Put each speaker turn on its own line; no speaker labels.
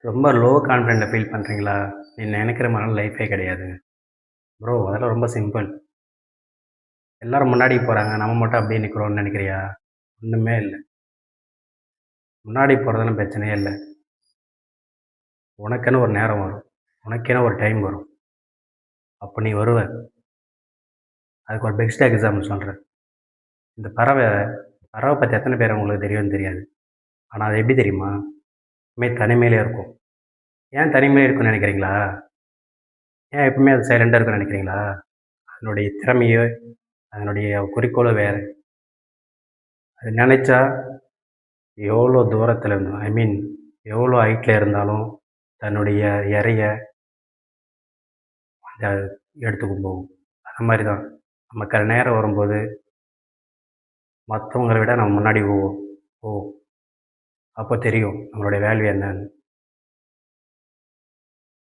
ரொம்ப low கான்ஃபிடென்ட்ல feel பண்ணுறீங்களா? நீ நெனைக்கிற மாரிலாம் லைஃபே கிடையாதுங்க. ப்ரோ அதெல்லாம் ரொம்ப சிம்பிள். எல்லாரும் முன்னாடி போறாங்க. நம்ம மட்டும் அப்படியே நிக்கிறோம்னு நெனைக்கிறியா? ஒண்ணுமே இல்ல. முன்னாடி போறதெல்லாம் பிரச்சனையே இல்ல. உனக்குன்னு ஒரு நேரம் வரும். உனக்கென ஒரு டைம் வரும். அப்ப நீ வருவ. அதுக்கு ஒரு பெஸ்ட் எக்ஸாம்பிள் சொல்றேன். இந்த பறவை பத்தி எத்தன பேர் உங்களுக்கு தெரியும்னு தெரியாது. ஆனா அது எப்படி தெரியுமா? எப்பவுமே தனிமையிலே இருக்கும். ஏன் தனிமையிலே இருக்கும்னு நெனைக்கிறீங்களா? ஏன் எப்பவுமே அது சைலன்ட்டா இருக்கும்னு நெனைக்கிறீங்களா? அதனுடைய திறமையோ, அதனுடைய குறிக்கோளோ வேற. அது நெனைச்சா எவ்வளோ தூரத்துல இருந்தும் எவ்வளோ ஹைட்ல இருந்தாலும் தன்னுடைய இரைய அ எடுத்துக்கும் போகும். அந்த மாரி தான். நமக்கான நேரம் வரும்போது மத்தவங்கள விட நம்ம முன்னாடி போவோம். அப்போ தெரியும் நம்மளுடைய வேல்யூ என்னன்னு.